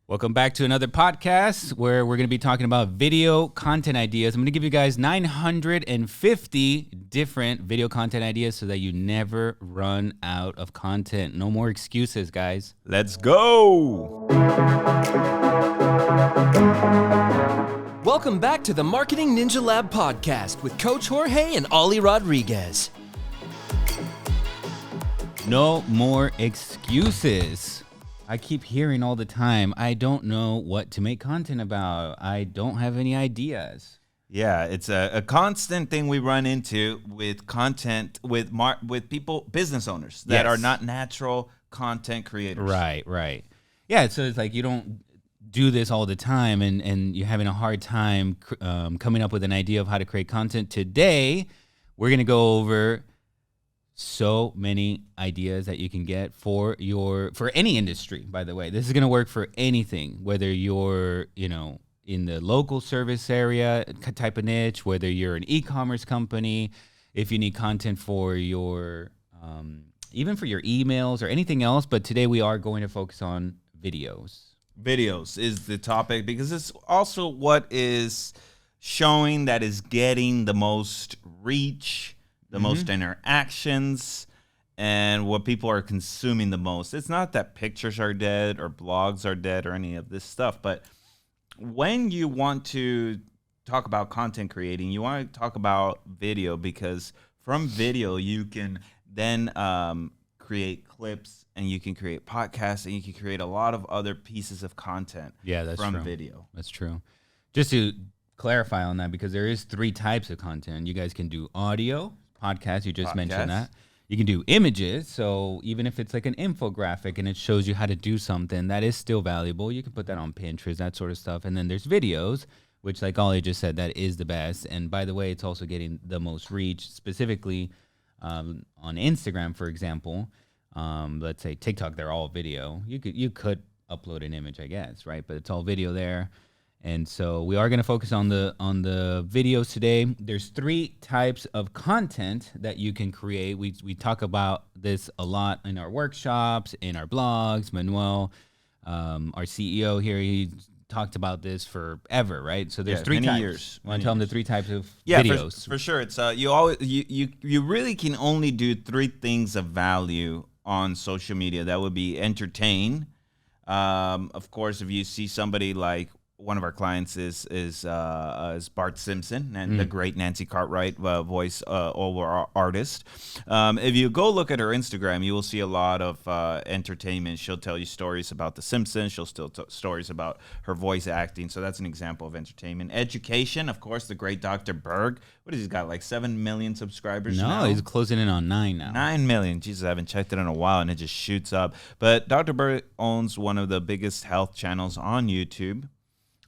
Welcome back to another podcast where we're going to be talking about video content ideas. I'm going to give you guys 950 different video content ideas so that you never run out of content. No more excuses, guys. Let's go. Welcome back to the Marketing Ninja Lab podcast with Coach Jorge and Ollie Rodriguez. No more excuses. I keep hearing all the time, I don't know what to make content about. I don't have any ideas. Yeah, it's a constant thing we run into with content, with people, business owners that are not natural content creators. Right. Yeah, so it's like you don't do this all the time and you're having a hard time coming up with an idea of how to create content. Today, we're going to go over so many ideas that you can get for any industry, by the way. This is going to work for anything, whether you're, in the local service area type of niche, whether you're an e-commerce company, if you need content for your, even for your emails or anything else. But today we are going to focus on videos. Videos is the topic because it's also what is showing that is getting the most reach, the most interactions, and what people are consuming the most. It's not that pictures are dead or blogs are dead or any of this stuff, but when you want to talk about content creating, you want to talk about video because from video you can then create clips and you can create podcasts and you can create a lot of other pieces of content from video. That's true. Just to clarify on that, because there is 3 types of content. You guys can do audio, podcast, you just mentioned that. You can do images, so even if it's like an infographic and it shows you how to do something, that is still valuable. You can put that on Pinterest, that sort of stuff. And then there's videos, which like Ollie just said, that is the best. And by the way, it's also getting the most reach, specifically on Instagram, for example. Let's say TikTok, they're all video. You could upload an image, I guess, right? But it's all video there. And so we are going to focus on the videos today. There's 3 types of content that you can create. We talk about this a lot in our workshops, in our blogs. Manuel, our CEO here, he talked about this forever, right? So there's 3 types. Years. Want to tell them the 3 types of videos? For sure. It's you really can only do 3 things of value on social media. That would be entertain. Of course, if you see somebody like one of our clients is Bart Simpson and the great Nancy Cartwright voice over artist. If you go look at her Instagram, you will see a lot of entertainment. She'll tell you stories about The Simpsons. She'll still tell stories about her voice acting. So that's an example of entertainment. Education, of course, the great Dr. Berg. What has he got, like 7 million subscribers now? No, he's closing in on 9 now. 9 million. Jesus, I haven't checked it in a while, and it just shoots up. But Dr. Berg owns one of the biggest health channels on YouTube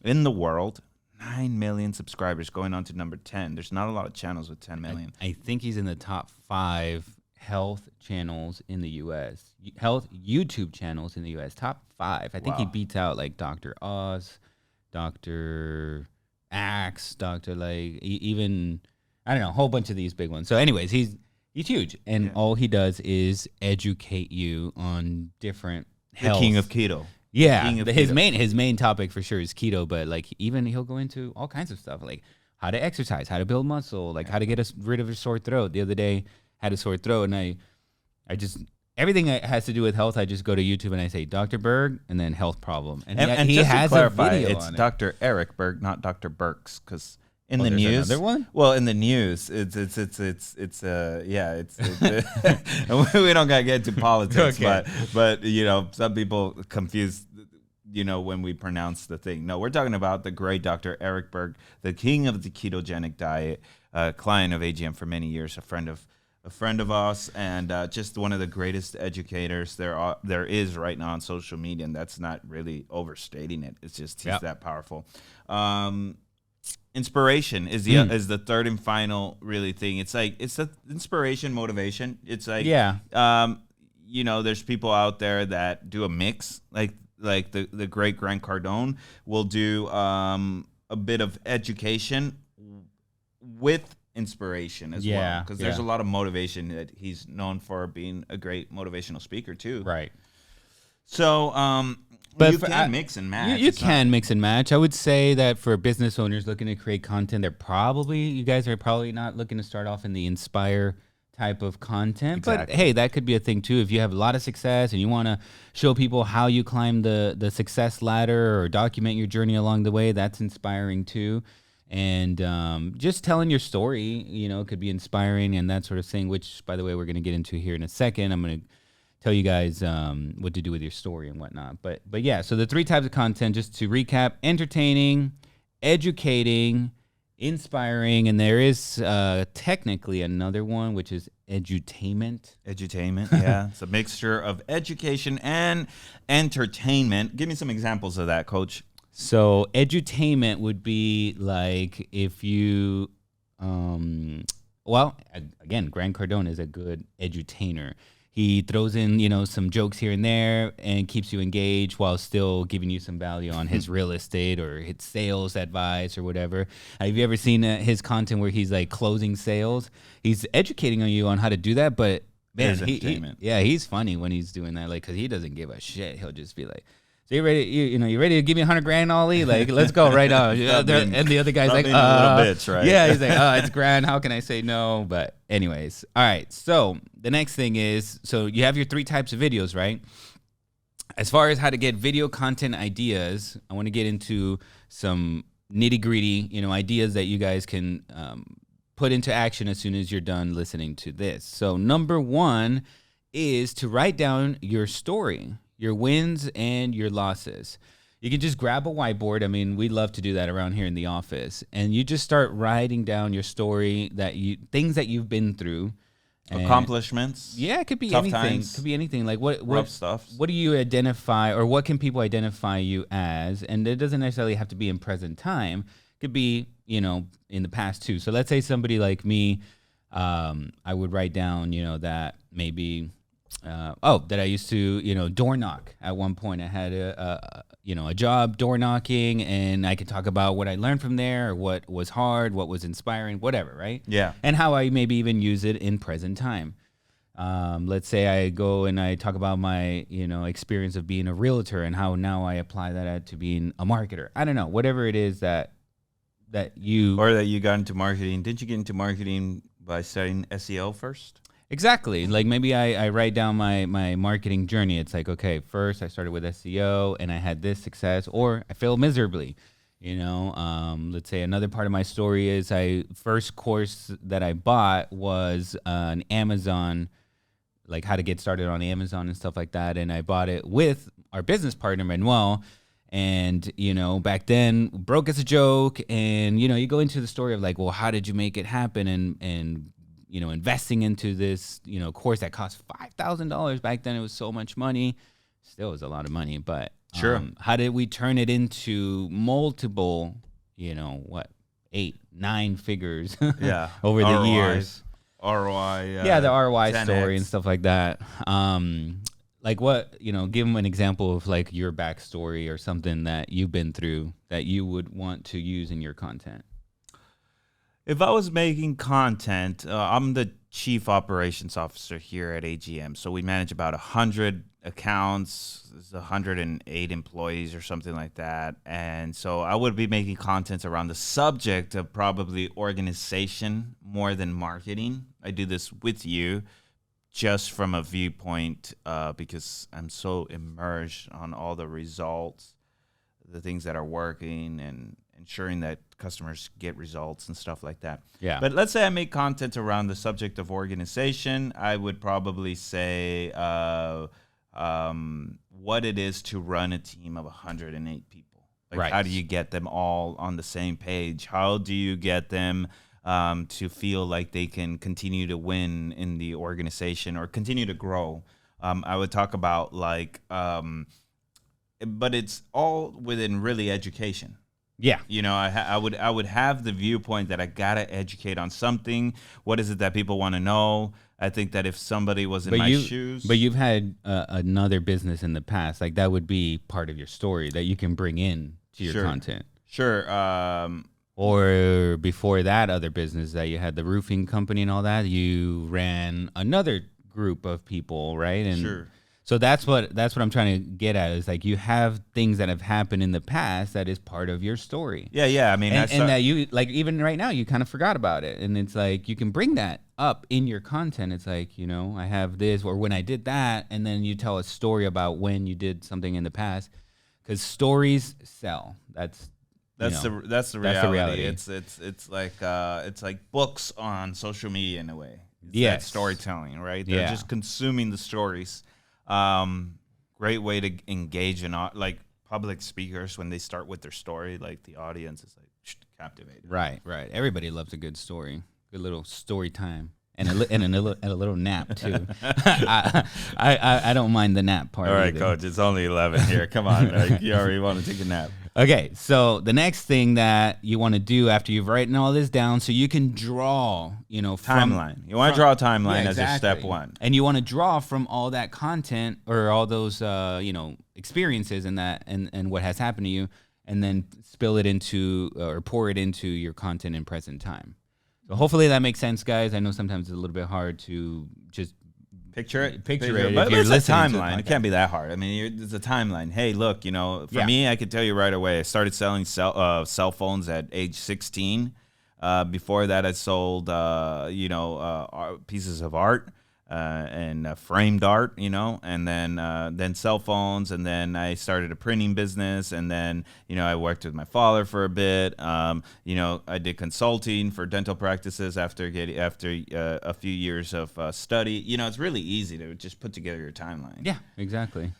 in the world. 9 million subscribers, going on to number 10. There's not a lot of channels with 10 million. I think he's in the top 5 health channels in the U.S. Health YouTube channels in the U.S. Top 5. I think he beats out like Dr. Oz, Dr. Axe, even, I don't know, a whole bunch of these big ones. So anyways, he's huge. And all he does is educate you on different health. The king of keto. Yeah, his main topic for sure is keto, but like even he'll go into all kinds of stuff like how to exercise, how to build muscle, like how to get rid of a sore throat. The other day had a sore throat, and I just everything that has to do with health, I just go to YouTube and I say Dr. Berg and then health problem, and he just has to clarify, a video it's on Dr. Eric Berg, not Dr. Burks, because in the there's news, another one? Well, in the news, it's we don't gotta get into politics, Okay. but some people confuse, when we pronounce the thing. No, we're talking about the great Dr. Eric Berg, the king of the ketogenic diet, client of AGM for many years, a friend of us, and just one of the greatest educators there is right now on social media, and that's not really overstating it. It's just he's that powerful. Inspiration is the third and final really thing. It's like it's the inspiration, motivation. It's like there's people out there that do a mix, like the great Grant Cardone will do a bit of education with inspiration as well, because there's a lot of motivation that he's known for being a great motivational speaker too. Right. So But you can mix and match. You can mix and match. I would say that for business owners looking to create content, you guys are probably not looking to start off in the inspire type of content. Exactly. But hey, that could be a thing too. If you have a lot of success and you want to show people how you climb the success ladder or document your journey along the way, that's inspiring too. And just telling your story, could be inspiring and that sort of thing, which, by the way, we're going to get into here in a second. I'm going to tell you guys what to do with your story and whatnot. But yeah, so the 3 types of content, just to recap: entertaining, educating, inspiring, and there is technically another one, which is edutainment. Edutainment, yeah. It's a mixture of education and entertainment. Give me some examples of that, Coach. So edutainment would be like if you, again, Grant Cardone is a good edutainer. He throws in, some jokes here and there and keeps you engaged while still giving you some value on his real estate or his sales advice or whatever. Have you ever seen his content where he's like closing sales? He's educating on you on how to do that, but man, he's funny when he's doing that, like, because he doesn't give a shit. He'll just be like, "So you ready? You ready to give me $100,000, Ollie? Like, let's go right on." And the other guy's like, a little bitch, right? Yeah, he's like, it's grand. How can I say no? But anyways, all right. So the next thing is, so you have your 3 types of videos, right? As far as how to get video content ideas, I want to get into some nitty gritty, ideas that you guys can put into action as soon as you're done listening to this. So number 1 is to write down your story, your wins and your losses. You can just grab a whiteboard. I mean, we love to do that around here in the office. And you just start writing down your story, things that you've been through. Accomplishments. Yeah, it could be tough anything. times, Could be anything. Like what rough stuff. What do you identify, or what can people identify you as? And it doesn't necessarily have to be in present time. It could be, in the past too. So let's say somebody like me, I would write down, that maybe that I used to, door knock. At one point I had a job door knocking, and I could talk about what I learned from there, or what was hard, what was inspiring, whatever, right? Yeah. And how I maybe even use it in present time. Let's say I go and I talk about my, experience of being a realtor and how now I apply that to being a marketer. I don't know, whatever it is that you... Or that you got into marketing. Didn't you get into marketing by studying SEO first? Exactly. Like maybe I write down my marketing journey. It's like, okay, first I started with SEO and I had this success, or I failed miserably. Let's say another part of my story is first course that I bought was an Amazon, like how to get started on Amazon and stuff like that. And I bought it with our business partner, Manuel. And, back then, broke as a joke. And, you go into the story of like, well, how did you make it happen? And investing into this, course that cost $5,000 back then. It was so much money. Still is a lot of money, but sure. How did we turn it into multiple, 8, 9 figures over the years? ROI. The ROI 10X. story and stuff like that. Like what, give them an example of like your backstory or something that you've been through that you would want to use in your content. If I was making content, I'm the chief operations officer here at AGM. So we manage about 100 accounts, 108 employees or something like that. And so I would be making content around the subject of probably organization more than marketing. I do this with you just from a viewpoint because I'm so immersed on all the results, the things that are working, and ensuring that customers get results and stuff like that. Yeah. But let's say I make content around the subject of organization. I would probably say what it is to run a team of 108 people. Like, right. How do you get them all on the same page? How do you get them to feel like they can continue to win in the organization or continue to grow? I would talk about but it's all within really education. Yeah. I would have the viewpoint that I gotta educate on something. What is it that people want to know? I think that if somebody was in my shoes, but you've had another business in the past, like that would be part of your story that you can bring in to your content. Sure. Or before that other business that you had, the roofing company and all that, you ran another group of people, right? And sure. So that's what I'm trying to get at is like you have things that have happened in the past that is part of your story. Yeah. I mean, and that you like even right now you kind of forgot about it, and it's like you can bring that up in your content. It's like, you know, I have this or when I did that, and then you tell a story about when you did something in the past, because stories sell. That's the reality. It's like books on social media in a way. It's storytelling, right? They're just consuming the stories. Great way to engage in like public speakers when they start with their story. Like the audience is like captivated. Right. Everybody loves a good story, good little story time, and a little nap too. I don't mind the nap part. All right, either. Coach. It's only 11 here. Come on, you already want to take a nap. Okay, so the next thing that you want to do after you've written all this down, so you can draw, timeline. You want to draw a timeline as your step one, and you want to draw from all that content or all those, experiences and that and what has happened to you, and then spill it into or pour it into your content in present time. So hopefully that makes sense, guys. I know sometimes it's a little bit hard to just Picture it. But it's a timeline. It can't be that hard. I mean, it's a timeline. Hey, look, for me, I could tell you right away. I started selling cell phones at age 16. Before that, I sold, pieces of art and framed art, and then cell phones. And then I started a printing business. And then, I worked with my father for a bit. I did consulting for dental practices after a few years of study. It's really easy to just put together your timeline. Yeah, exactly.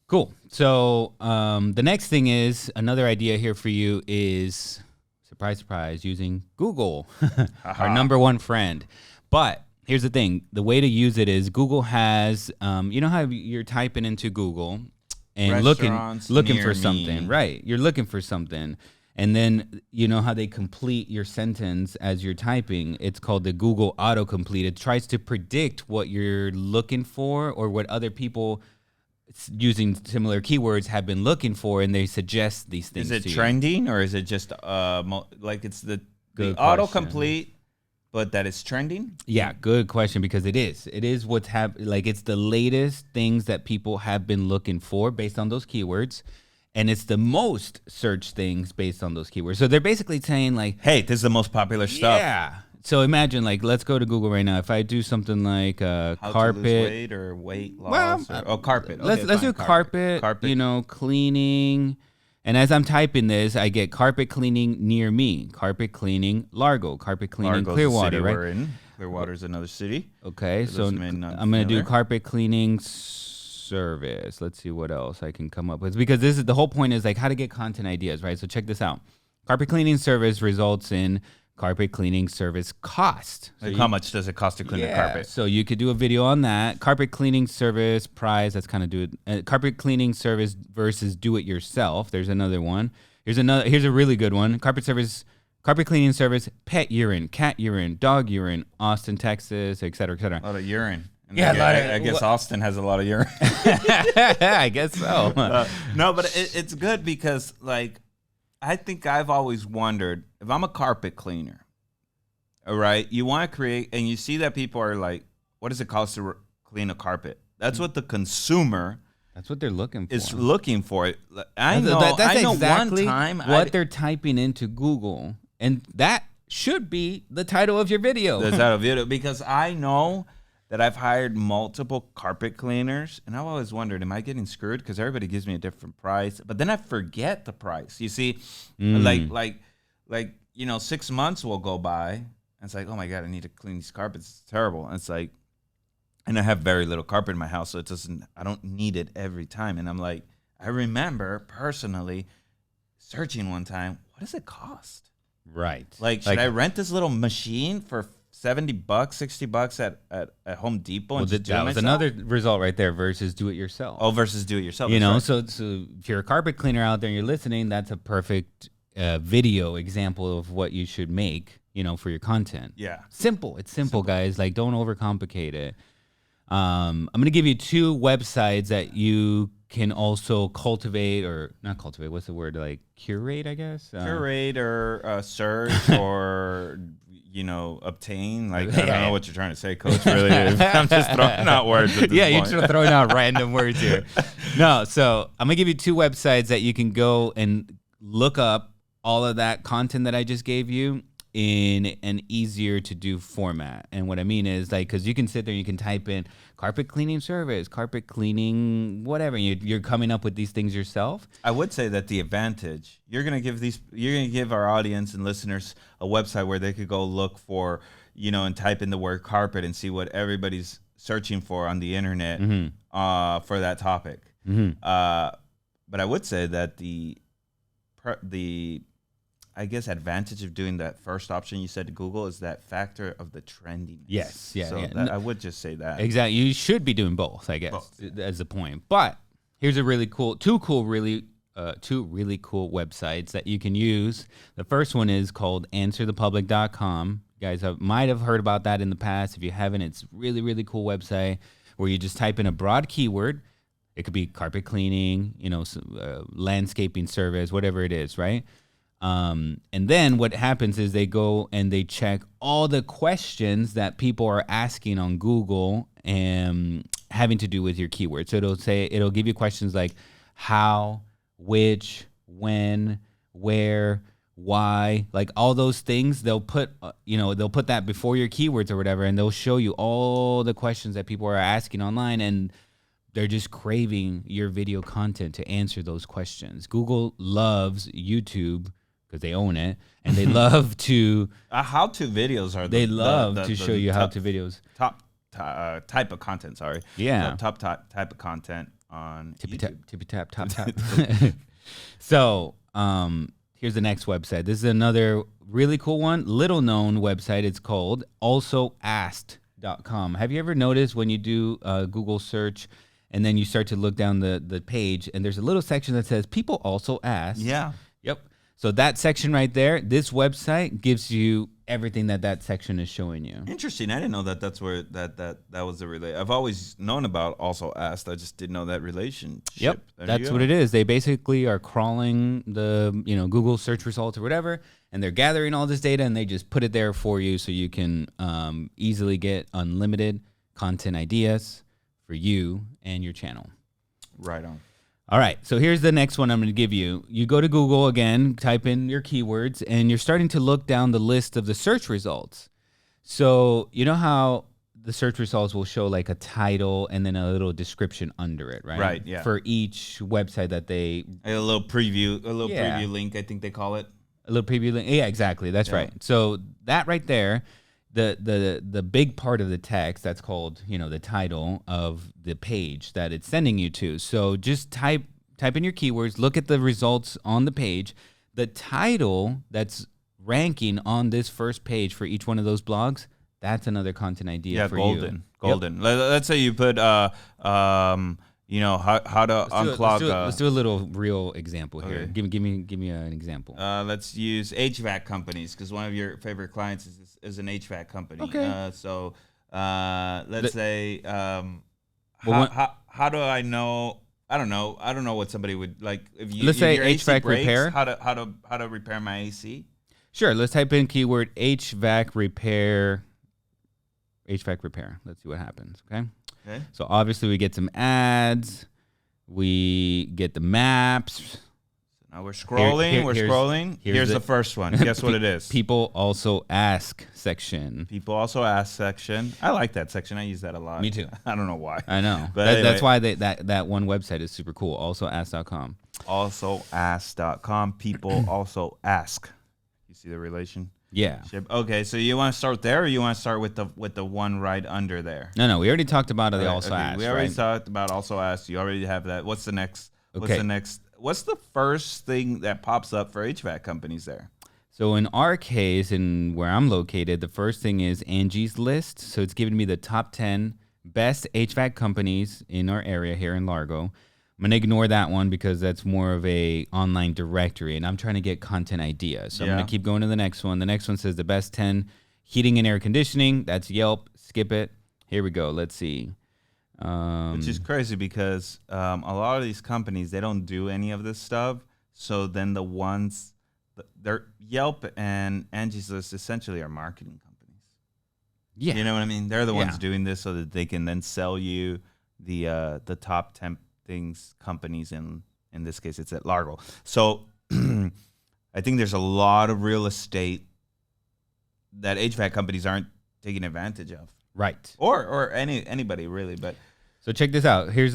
Cool. So the next thing is another idea here for you is, surprise, surprise, using Google, our number one friend. But here's the thing. The way to use it is Google has, how you're typing into Google and looking for something, right? You're looking for something. And then you know how they complete your sentence as you're typing. It's called the Google autocomplete. It tries to predict what you're looking for or what other people using similar keywords have been looking for, and they suggest these things. Is it trending or is it just like it's the autocomplete? But that is trending? Yeah, good question, because it is. It is what's like it's the latest things that people have been looking for based on those keywords, and it's the most searched things based on those keywords. So they're basically saying like, hey, this is the most popular stuff. Yeah. So imagine let's go to Google right now. If I do something like how carpet, to lose weight or weight loss, carpet. Okay, let's do carpet. Cleaning. And as I'm typing this, I get carpet cleaning near me, carpet cleaning Largo, carpet cleaning Largo's Clearwater, right? We're in. Clearwater is another city. Okay, so I'm going to do carpet cleaning service. Let's see what else I can come up with, because this is the whole point is like how to get content ideas, right? So check this out. Carpet cleaning service results in carpet cleaning service cost. So how much does it cost to clean the carpet? So you could do a video on that. Carpet cleaning service price. That's kind of carpet cleaning service versus do it yourself. There's another one. Here's a really good one. Carpet cleaning service, pet urine, cat urine, dog urine, Austin, Texas, et cetera, et cetera. A lot of urine. I guess Austin has a lot of urine. I guess so. No, but it's good because I think I've always wondered, if I'm a carpet cleaner, all right, you want to create, and you see that people are like, what does it cost to clean a carpet? That's what the consumer That's what they're looking for. Is looking for it. I know exactly one time what they're typing into Google, and that should be the title of your video. The title of video, because I know that I've hired multiple carpet cleaners, and I've always wondered, am I getting screwed? Because everybody gives me a different price, but then I forget the price. You see, like 6 months will go by, and it's like, oh my God, I need to clean these carpets. It's terrible. And it's like, and I have very little carpet in my house, so I don't need it every time. And I'm like, I remember personally searching one time, what does it cost? Right. Should I rent this little machine for $70, $60 at Home Depot? And that was another result right there versus do it yourself. Oh, versus do it yourself. You know, right. So if you're a carpet cleaner out there and you're listening, that's a perfect video example of what you should make, for your content. Yeah. Simple. It's simple, guys. Don't overcomplicate it. I'm going to give you 2 websites that you can also cultivate, or not cultivate, what's the word, like curate, I guess? Curate or search or, obtain. Like, I don't know what you're trying to say, Coach, really. I'm just throwing out words at this point. You're just throwing out random words here. No, so I'm going to give you 2 websites that you can go and look up all of that content that I just gave you in an easier to do format. And what I mean is, like, because you can sit there, you can type in carpet cleaning service, carpet cleaning, whatever. You're coming up with these things yourself. I would say that the advantage, you're gonna give our audience and listeners a website where they could go look for, and type in the word carpet and see what everybody's searching for on the internet for that topic. But I would say that the I guess advantage of doing that first option you said to Google is that factor of the trendiness. Yes, yeah. So I would just say that. Exactly. You should be doing both, I guess, as the point. But here's a two really cool websites that you can use. The first one is called answerthepublic.com. You guys might have heard about that in the past. If you haven't, it's really, really cool website where you just type in a broad keyword. It could be carpet cleaning, landscaping service, whatever it is, right? And then what happens is they go and they check all the questions that people are asking on Google and having to do with your keyword. So it'll give you questions like how, which, when, where, why, like all those things. They'll put that before your keywords or whatever, and they'll show you all the questions that people are asking online, and they're just craving your video content to answer those questions. Google loves YouTube because they own it, and they love to how-to videos are. They love to show you how-to videos. Top type of content. Sorry. Yeah. Top type of content on YouTube. Tippy tap, top tap. So here's the next website. This is another really cool one, little known website. It's called alsoasked.com. Have you ever noticed when you do a Google search and then you start to look down the page and there's a little section that says people also ask? Yeah. Yep. So that section right there, this website gives you everything that section is showing you. Interesting. I didn't know that's where that was the relate. I've always known about also asked. I just didn't know that relationship. Yep. That's what it is. They basically are crawling the Google search results or whatever, and they're gathering all this data and they just put it there for you so you can easily get unlimited content ideas for you and your channel. Right on. All right, so here's the next one I'm going to give you. You go to Google again, type in your keywords, and you're starting to look down the list of the search results. So you know how the search results will show like a title and then a little description under it, right? Right, yeah. For each website that they... A little preview link, I think they call it. A little preview link. Yeah, exactly. That's right. So that right there, the big part of the text, that's called, the title of the page that it's sending you to. So just type in your keywords, look at the results on the page. The title that's ranking on this first page for each one of those blogs, that's another content idea for you. Golden. Yep. Let's say you put how to unclog. Let's do a little real example here. Okay. Give me an example. Let's use HVAC companies because one of your favorite clients is an HVAC company. Okay. So let's say how do I know? I don't know what somebody would like. Let's say your AC HVAC breaks, repair. How to repair my AC? Sure. Let's type in keyword HVAC repair. HVAC repair. Let's see what happens. Okay. So obviously we get some ads, we get the maps. So now we're scrolling. Here's the first one. Guess what it is? People also ask section. People also ask section. I like that section. I use that a lot. Me too. I don't know why. I know. But anyway. That's why that one website is super cool. Alsoask.com. Alsoask.com. People also ask. You see the relation? Yeah. Okay, so you want to start there, or you want to start with the one right under there? No, we already talked about the also ask. We already talked about also ask. You already have that. What's the next? Okay. What's the first thing that pops up for HVAC companies there? So in our case, and where I'm located, the first thing is Angie's List. So it's giving me the top 10 best HVAC companies in our area here in Largo. I'm going to ignore that one because that's more of a online directory, and I'm trying to get content ideas. So I'm going to keep going to the next one. The next one says the best 10 heating and air conditioning. That's Yelp. Skip it. Here we go. Let's see. Which is crazy because a lot of these companies, they don't do any of this stuff. So then the ones, they're Yelp and Angie's List essentially are marketing companies. Yeah. You know what I mean? They're the ones doing this so that they can then sell you the top 10 things companies in this case it's at Largo. So I think there's a lot of real estate that HVAC companies aren't taking advantage of. Right. Or anybody really, but so check this out. Here's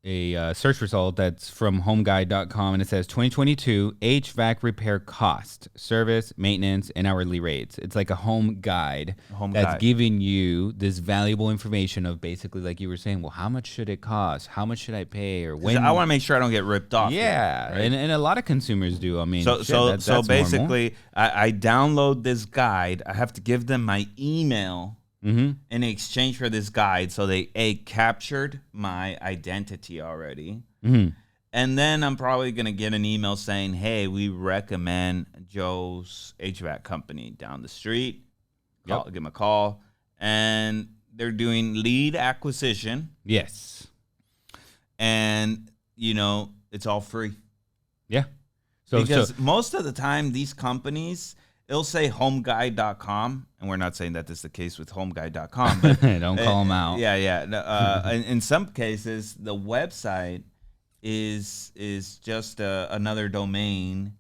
a search result that's from homeguide.com, and it says 2022 HVAC repair cost, service, maintenance, and hourly rates. It's like a home guide that's giving you this valuable information of basically, like you were saying, well, how much should it cost? How much should I pay? Or when? I want to make sure I don't get ripped off. Yeah, here, right? and a lot of consumers do. I mean, so basically, I download this guide. I have to give them my email. In exchange for this guide, so they captured my identity already, and then I'm probably gonna get an email saying, "Hey, we recommend Joe's HVAC company down the street. Give them a call," and they're doing lead acquisition. Yes, and it's all free. Yeah, because most of the time these companies, it'll say homeguide.com, and we're not saying that this is the case with homeguide.com, but don't call them out. Yeah. In some cases, the website is just another domain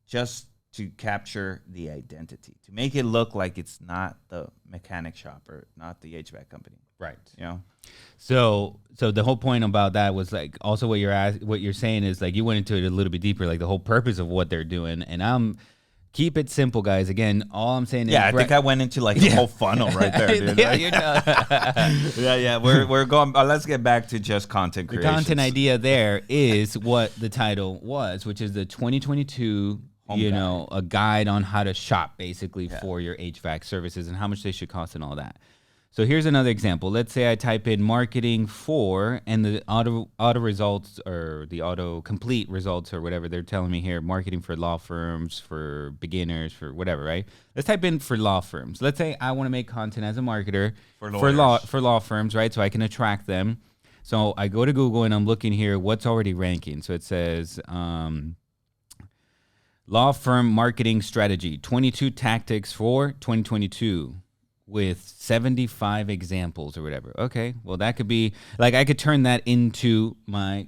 just to capture the identity, to make it look like it's not the mechanic shop or not the HVAC company. Right. So the whole point about that was like also what you're saying is like you went into it a little bit deeper, like the whole purpose of what they're doing, and keep it simple, guys. Again, all I'm saying is... Yeah, I think I went into like the whole funnel right there, dude. Yeah, We're going... let's get back to just content creation. The content idea there is what the title was, which is the 2022, a guide on how to shop, basically, for your HVAC services and how much they should cost and all that. So here's another example. Let's say I type in marketing for, and the auto results or the auto complete results or whatever they're telling me here, marketing for law firms, for beginners, for whatever, right? Let's type in for law firms. Let's say I want to make content as a marketer for law firms, right? So I can attract them. So I go to Google and I'm looking here what's already ranking. So it says law firm marketing strategy, 22 tactics for 2022. With 75 examples or whatever. Okay, well that could be like I could turn that into my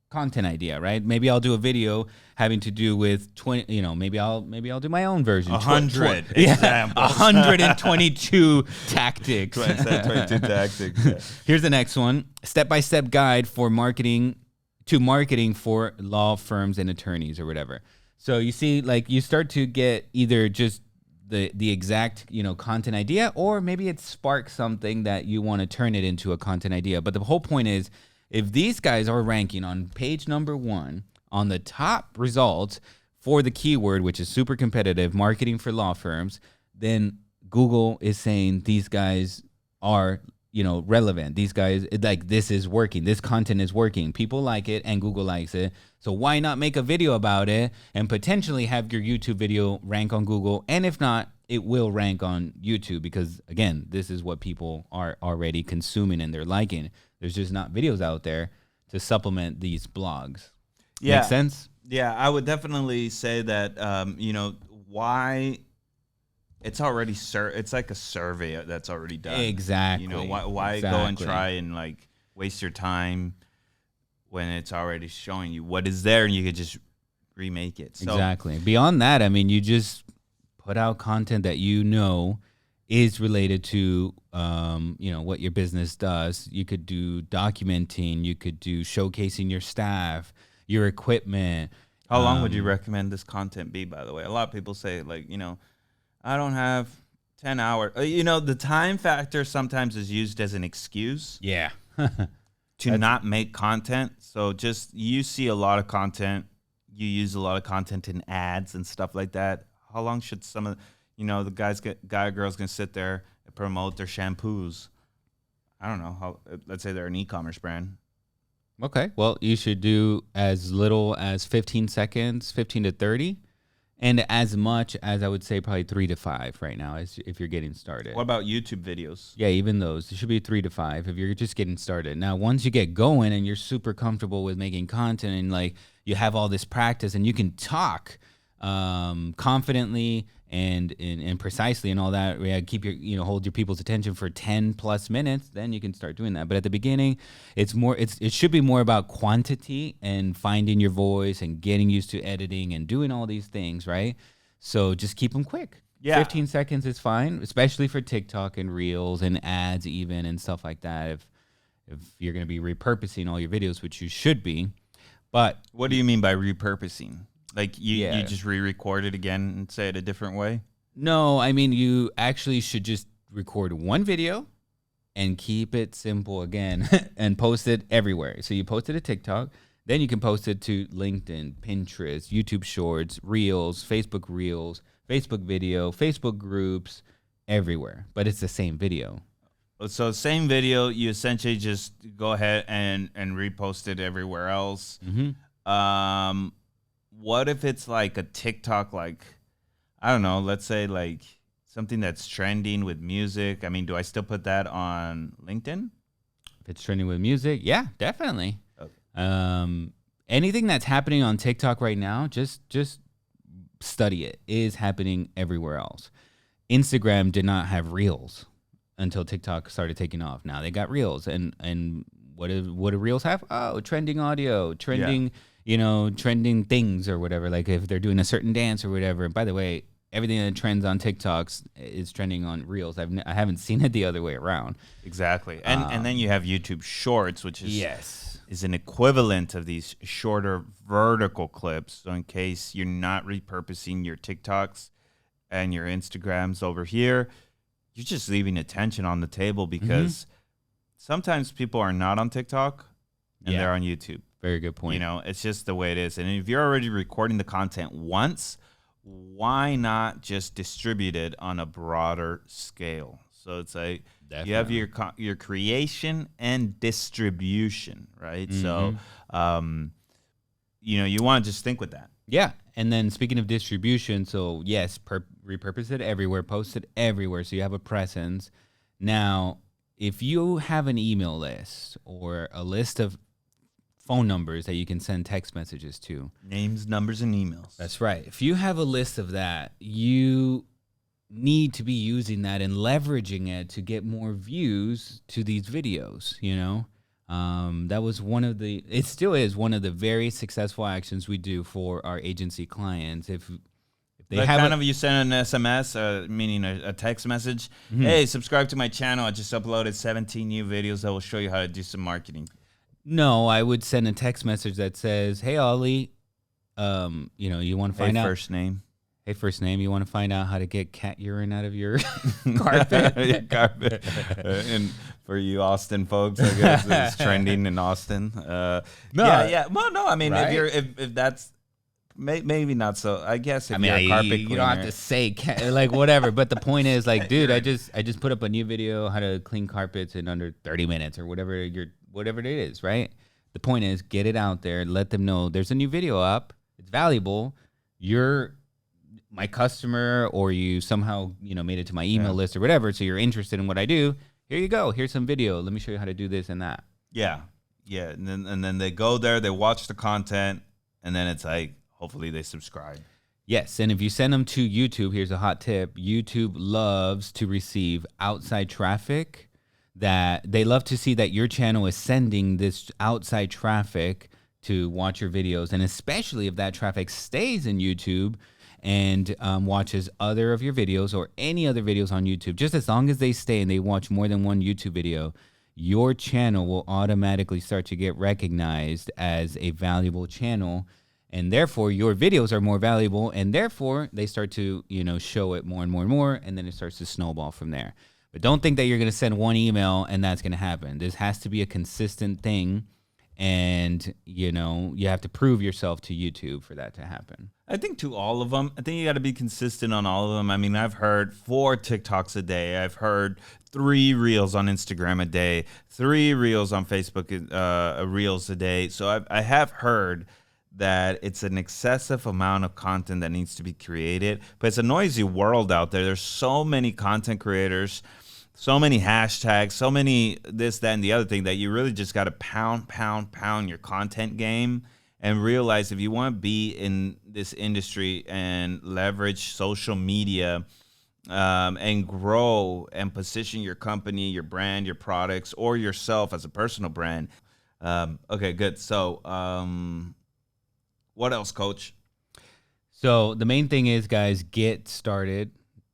content idea, right? Maybe I'll do a video having to do with 20. Maybe I'll do my own version. 100 examples. 122 tactics. 22 tactics. Yeah. Here's the next one: step-by-step guide for marketing for law firms and attorneys or whatever. So you see, like you start to get either just the exact content idea, or maybe it sparks something that you want to turn it into a content idea. But the whole point is, if these guys are ranking on page number 1 on the top results for the keyword, which is super competitive, marketing for law firms, then Google is saying these guys are relevant. These guys, like, this is working. This content is working. People like it and Google likes it. So why not make a video about it and potentially have your YouTube video rank on Google? And if not, it will rank on YouTube because, again, this is what people are already consuming and they're liking. There's just not videos out there to supplement these blogs. Yeah. Make sense? Yeah, I would definitely say that, why... It's already it's like a survey that's already done. Exactly. Why go and try and like waste your time when it's already showing you what is there and you could just remake it. So, exactly. Beyond that, I mean, you just put out content that is related to what your business does. You could do documenting, you could do showcasing your staff, your equipment. How long would you recommend this content be, by the way? A lot of people say like, I don't have 10 hours. The time factor sometimes is used as an excuse. Yeah. to not make content. So you see a lot of content. You use a lot of content in ads and stuff like that. How long should some of, the guy or girls can sit there and promote their shampoos? I don't know. Let's say they're an e-commerce brand. Okay. Well, you should do as little as 15 seconds, 15 to 30. And as much as I would say probably 3 to 5 right now if you're getting started. What about YouTube videos? Yeah, even those. It should be 3 to 5 if you're just getting started. Now, once you get going and you're super comfortable with making content and like you have all this practice and you can talk confidently and precisely and all that, keep your hold your people's attention for 10 plus minutes, then you can start doing that. But at the beginning, it should be more about quantity and finding your voice and getting used to editing and doing all these things, right? So just keep them quick. Yeah. 15 seconds is fine, especially for TikTok and Reels and ads even and stuff like that. If you're going to be repurposing all your videos, which you should be. But what do you mean by repurposing? Like you just re-record it again and say it a different way? No, I mean, you actually should just record one video and keep it simple again and post it everywhere. So you post it to TikTok, then you can post it to LinkedIn, Pinterest, YouTube Shorts, Reels, Facebook video, Facebook groups, everywhere. But it's the same video. So same video, you essentially just go ahead and repost it everywhere else. Mm-hmm. What if it's like a TikTok, like, I don't know, let's say like something that's trending with music. I mean, do I still put that on LinkedIn? If it's trending with music, yeah, definitely. Okay. Anything that's happening on TikTok right now, just study it. It is happening everywhere else. Instagram did not have Reels until TikTok started taking off. Now they got Reels, and what do Reels have? Oh, trending audio, trending. Yeah. Trending things or whatever, like if they're doing a certain dance or whatever. And by the way, everything that trends on TikToks is trending on Reels. I haven't seen it the other way around. Exactly. And then you have YouTube Shorts, which is an equivalent of these shorter vertical clips. So in case you're not repurposing your TikToks and your Instagrams over here, you're just leaving attention on the table because sometimes people are not on TikTok and they're on YouTube. Very good point. It's just the way it is. And if you're already recording the content once, why not just distribute it on a broader scale? So it's like you have your creation and distribution, right? Mm-hmm. So, you want to just think with that. Yeah. And then speaking of distribution, so yes, repurpose it everywhere, post it everywhere so you have a presence. Now, if you have an email list or a list of phone numbers that you can send text messages to. Names, numbers, and emails. That's right. If you have a list of that, you need to be using that and leveraging it to get more views to these videos, That was it still is one of the very successful actions we do for our agency clients. If they have you send an SMS, meaning a text message. Mm-hmm. Hey, subscribe to my channel. I just uploaded 17 new videos that will show you how to do some marketing. No, I would send a text message that says, "Hey Ollie, you want to find out first name. Hey first name, you want to find out how to get cat urine out of your carpet?" Carpet. And for you Austin folks, I guess it's trending in Austin. Yeah. Well, no, I mean, right? if that's maybe not so. I guess if you're a carpet cleaner, you don't have to say like whatever. But the point is, like, dude, I just put up a new video how to clean carpets in under 30 minutes or whatever it is, right? The point is, get it out there, let them know there's a new video up. It's valuable. You're my customer, or you somehow made it to my email list or whatever, so you're interested in what I do. Here you go. Here's some video. Let me show you how to do this and that. Yeah. And then they go there, they watch the content, and then it's like, hopefully they subscribe. Yes, and if you send them to YouTube, here's a hot tip. YouTube loves to receive outside traffic. That they love to see that your channel is sending this outside traffic to watch your videos, and especially if that traffic stays in YouTube and watches other of your videos or any other videos on YouTube, just as long as they stay and they watch more than one YouTube video, your channel will automatically start to get recognized as a valuable channel, and therefore your videos are more valuable, and therefore they start to show it more and more and more, and then it starts to snowball from there. But don't think that you're going to send one email and that's going to happen. This has to be a consistent thing. And, you have to prove yourself to YouTube for that to happen. I think to all of them. I think you got to be consistent on all of them. I mean, I've heard 4 TikToks a day. I've heard 3 Reels on Instagram a day, 3 Reels on Facebook, Reels a day. So I have heard that it's an excessive amount of content that needs to be created, but it's a noisy world out there. There's so many content creators, so many hashtags, so many this, that, and the other thing that you really just got to pound your content game and realize if you want to be in this industry and leverage social media and grow and position your company, your brand, your products, or yourself as a personal brand. Okay, good. So, what else, Coach? So the main thing is, guys, get started.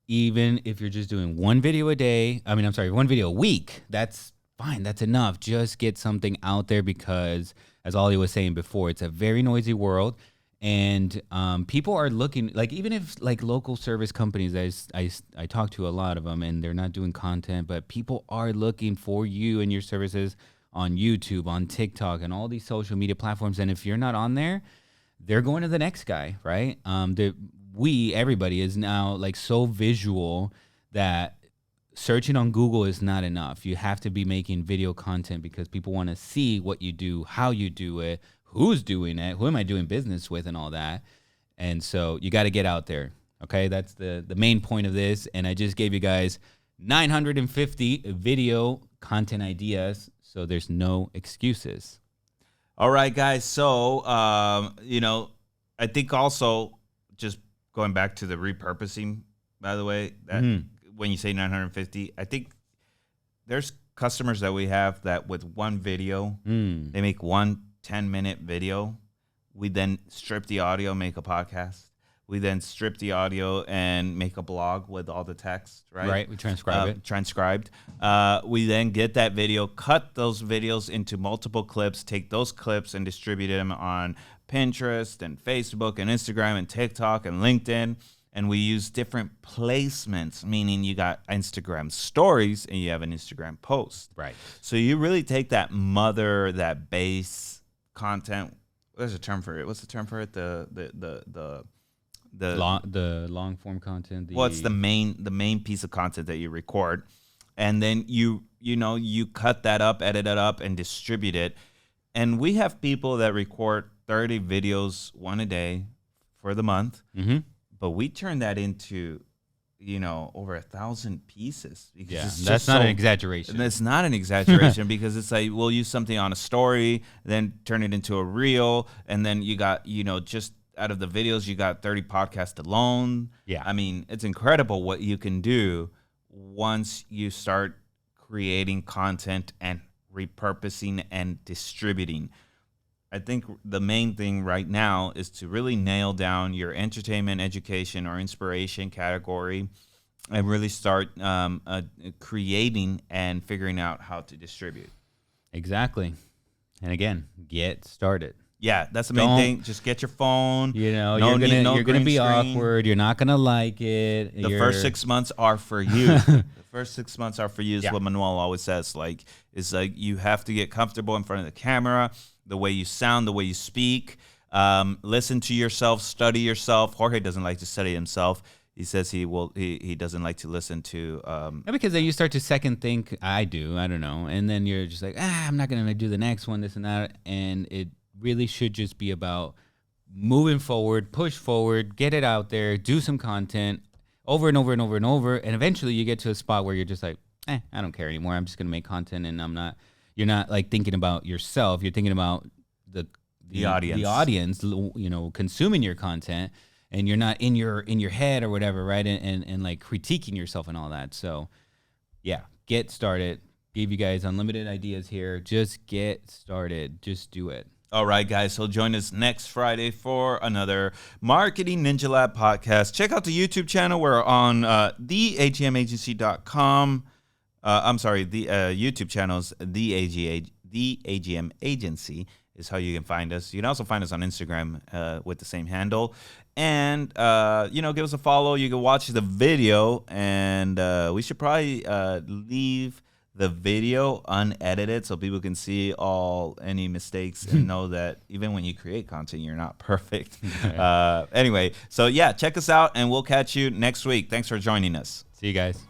Even if you're just doing one video a day, one video a week, that's fine. That's enough. Just get something out there because, as Ollie was saying before, it's a very noisy world. And people are looking, like, even if like local service companies, I talk to a lot of them and they're not doing content, but people are looking for you and your services on YouTube, on TikTok, and all these social media platforms. And if you're not on there, they're going to the next guy, right? Everybody is now like so visual that searching on Google is not enough. You have to be making video content because people want to see what you do, how you do it, who's doing it, who am I doing business with, and all that. And so you got to get out there. Okay, that's the main point of this. And I just gave you guys 950 video content ideas, so there's no excuses. All right, guys. So, I think also just going back to the repurposing, by the way, that when you say 950, I think there's customers that we have that with one video, they make one 10-minute video. We then strip the audio, make a podcast. We then strip the audio and make a blog with all the text, right? Right, we transcribe it. Transcribed. We then get that video, cut those videos into multiple clips, take those clips and distribute them on Pinterest and Facebook and Instagram and TikTok and LinkedIn. And we use different placements, meaning you got Instagram stories and you have an Instagram post. Right. So you really take that base content. There's a term for it. What's the term for it? The long form content. It's the main piece of content that you record, and then you cut that up, edit it up, and distribute it. And we have people that record 30 videos, one a day, for the month. Mm-hmm. But we turn that into, over 1,000 pieces. Yeah, that's not an exaggeration. That's not an exaggeration because it's like we'll use something on a story, then turn it into a reel, and then you got, just out of the videos, you got 30 podcasts alone. Yeah. I mean, it's incredible what you can do once you start creating content and repurposing and distributing. I think the main thing right now is to really nail down your entertainment, education, or inspiration category and really start creating and figuring out how to distribute. Exactly. And again, get started. Yeah, that's the main thing. Just get your phone. You're gonna be awkward. You're not gonna like it. The first 6 months are for you. The first 6 months are for you. Is what Manuel always says. It's like you have to get comfortable in front of the camera, the way you sound, the way you speak. Listen to yourself, study yourself. Jorge doesn't like to study himself. He says he doesn't like to listen to. Because then you start to second think. I don't know, and then you're just like, I'm not gonna do the next one, this and that, and it really should just be about moving forward, push forward, get it out there, do some content over and over and over and over, and eventually you get to a spot where you're just like, I don't care anymore. I'm just gonna make content, and you're not like thinking about yourself. You're thinking about the audience, consuming your content, and you're not in your head or whatever, right? And like critiquing yourself and all that. So, yeah, get started. Gave you guys unlimited ideas here. Just get started. Just do it. All right, guys. So join us next Friday for another Marketing Ninja Lab podcast. Check out the YouTube channel. We're on theagmagency.com. The YouTube channel is the AGM Agency is how you can find us. You can also find us on Instagram with the same handle. And, give us a follow. You can watch the video. And we should probably leave the video unedited so people can see any mistakes and know that even when you create content, you're not perfect. Anyway, so yeah, check us out and we'll catch you next week. Thanks for joining us. See you guys.